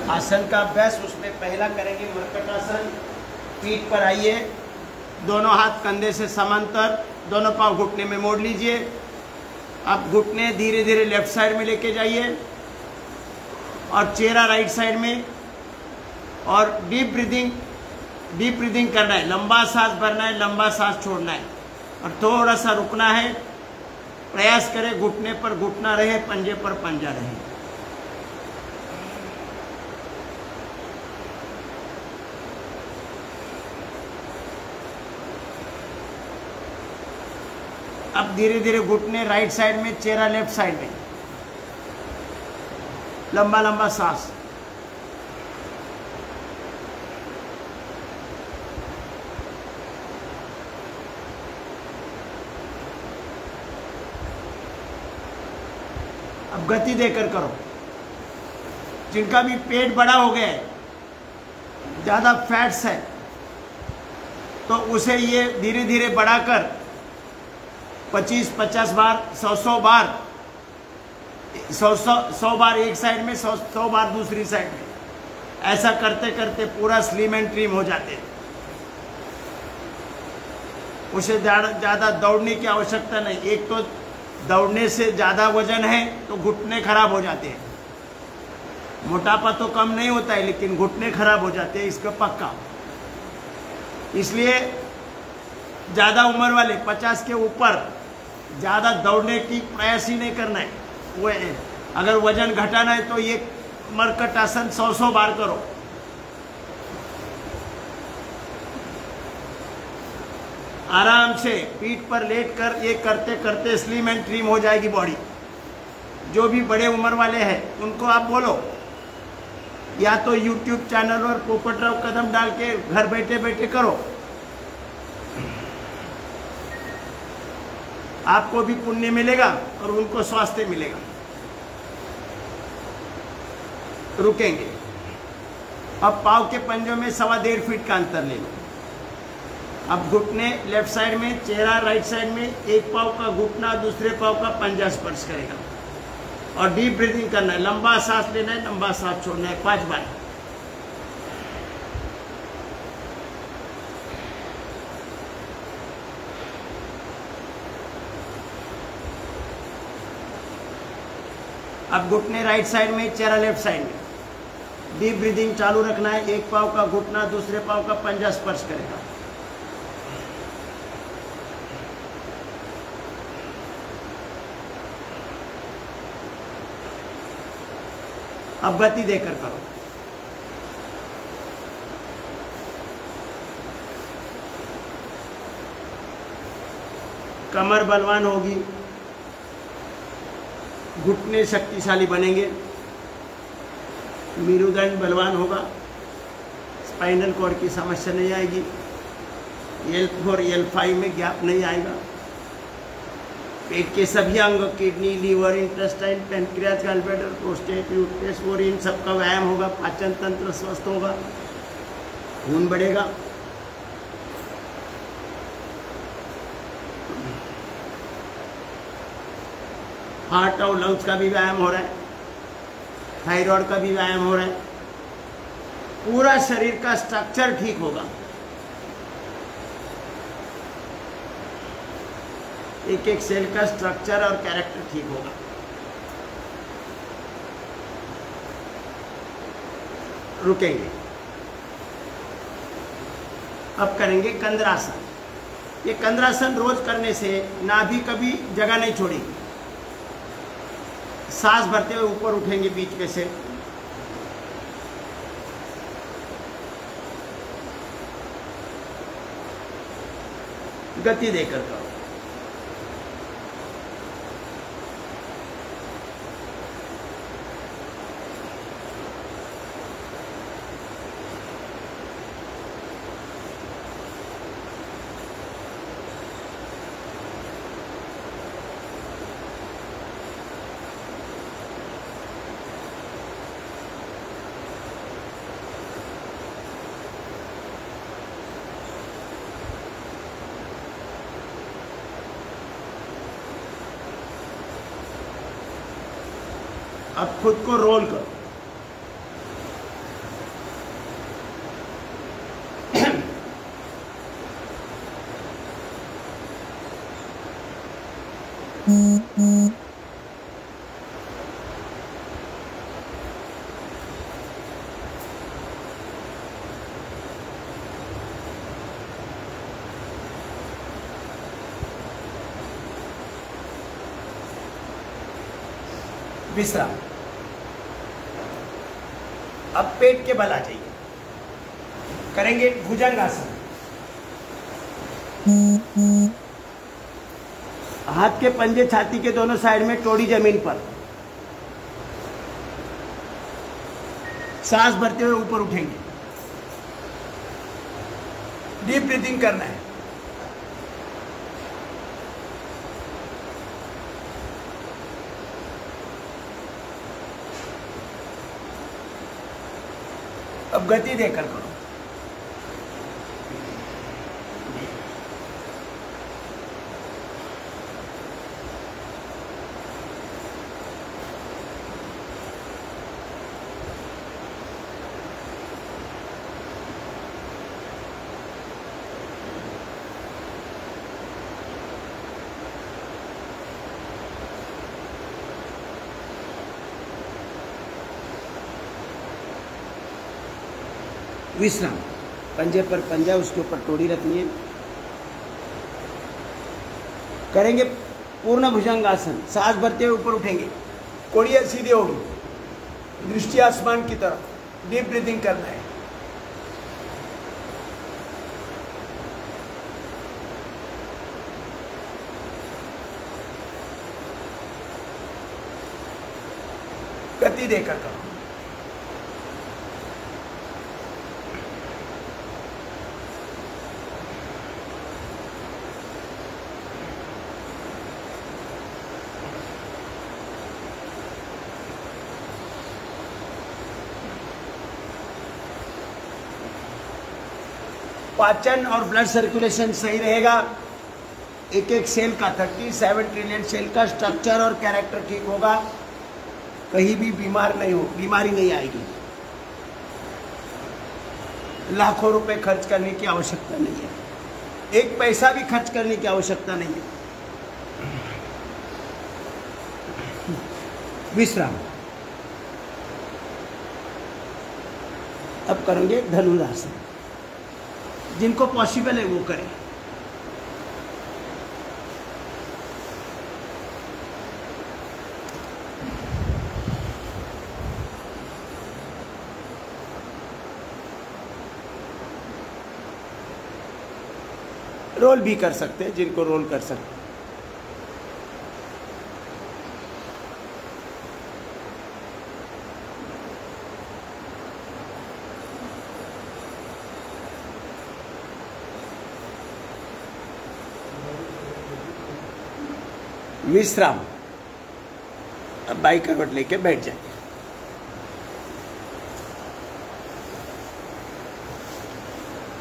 आसन का अभ्यास। उसमें पहला करेंगे मरकट आसन। पीठ पर आइए, दोनों हाथ कंधे से समांतर, दोनों पांव घुटने में मोड़ लीजिए। अब घुटने धीरे धीरे लेफ्ट साइड में लेके जाइए और चेहरा राइट साइड में, और डीप ब्रीदिंग करना है। लंबा सांस भरना है, लंबा सांस छोड़ना है और थोड़ा सा रुकना है। प्रयास करें घुटने पर घुटना रहे, पंजे पर पंजा रहे। अब धीरे धीरे घुटने राइट साइड में, चेहरा लेफ्ट साइड में, लंबा लंबा सांस। अब गति देकर करो। जिनका भी पेट बड़ा हो गया है, ज्यादा फैट्स है, तो उसे ये धीरे धीरे बढ़ाकर 25-50 बार, 100 बार, 100 बार एक साइड में, 100 बार दूसरी साइड में, ऐसा करते करते पूरा स्लिम एंड ट्रिम हो जाते हैं। उसे ज़्यादा दौड़ने की आवश्यकता नहीं। एक तो दौड़ने से ज़्यादा वजन है तो घुटने खराब हो जाते हैं। मोटापा तो कम नहीं होता है, लेकिन घुटने खराब हो जाते हैं, इसका पक्का। इसलिए ज़्यादा उम्र वाले 50 के ऊपर ज़्यादा दौड़ने की प्रयास ही नहीं करना है। वो अगर वजन घटाना है तो ये मरकट आसन 100 बार करो। आराम से पीठ पर लेटकर ये करते करते स्लिम एंड ट्रिम हो जाएगी बॉडी। जो भी बड़े उम्र वाले हैं उनको आप बोलो, या तो YouTube चैनल और पोपटराव कदम डाल के घर बैठे बैठे करो। आपको भी पुण्य मिलेगा और उनको स्वास्थ्य मिलेगा। रुकेंगे। अब पाँव के पंजों में 1.25 फीट का अंतर ले लो। अब घुटने लेफ्ट साइड में, चेहरा राइट साइड में, एक पाँव का घुटना दूसरे पाँव का पंजा स्पर्श करेगा और डीप ब्रीदिंग करना है। लंबा सांस लेना है, लंबा सांस छोड़ना है 5 बार। अब घुटने राइट साइड में, चेहरा लेफ्ट साइड में, डीप ब्रीदिंग चालू रखना है। एक पाँव का घुटना दूसरे पाँव का पंजा स्पर्श करेगा। अब गति देकर करो। कमर बलवान होगी, घुटने शक्तिशाली बनेंगे, मेरुदंड बलवान होगा, स्पाइनल कॉर्ड की समस्या नहीं आएगी, L4 L5 में गैप नहीं आएगा। पेट के सभी अंग, kidney, liver, intestine, pancreas, gallbladder, prostate, uterus, ओरिन, सबका व्यायाम होगा। पाचन तंत्र स्वस्थ होगा, खून बढ़ेगा। हार्ट और लंग्स का भी व्यायाम हो रहा है, थायराइड का भी व्यायाम हो रहा है। पूरा शरीर का स्ट्रक्चर ठीक होगा। एक एक सेल का स्ट्रक्चर और कैरेक्टर ठीक होगा। रुकेंगे। अब करेंगे कंद्रासन। ये कंद्रासन रोज करने से नाभि कभी जगह नहीं छोड़ेगी। सांस भरते हुए ऊपर उठेंगे बीच में से। गति देकर करो। अब खुद को रोल करो। विश्राम। अब पेट के बल आ जाइए, करेंगे भुजंगासन। हाथ के पंजे छाती के दोनों साइड में, टोड़ी जमीन पर, सांस भरते हुए ऊपर उठेंगे। डीप ब्रीथिंग करना है। अब गति देकर करो। विश्राम। पंजे पर पंजा, उसके ऊपर टोड़ी रखनी है। करेंगे पूर्ण भुजंगासन। सांस भरते हुए ऊपर उठेंगे, कोड़ियां सीधी होगी, दृष्टि आसमान की तरफ। डीप ब्रीथिंग करना है। गति देकर करो। पाचन और ब्लड सर्कुलेशन सही रहेगा। एक एक सेल का 37 ट्रिलियन सेल का स्ट्रक्चर और कैरेक्टर ठीक होगा। कहीं भी बीमारी नहीं आएगी। लाखों रुपए खर्च करने की आवश्यकता नहीं है, एक पैसा भी खर्च करने की आवश्यकता नहीं है। विश्राम। अब करेंगे धनुरासन। जिनको पॉसिबल है वो करें। रोल भी कर सकते हैं, जिनको रोल कर सकते हैं। विश्राम। अब बाई करवट लेके बैठ जाए।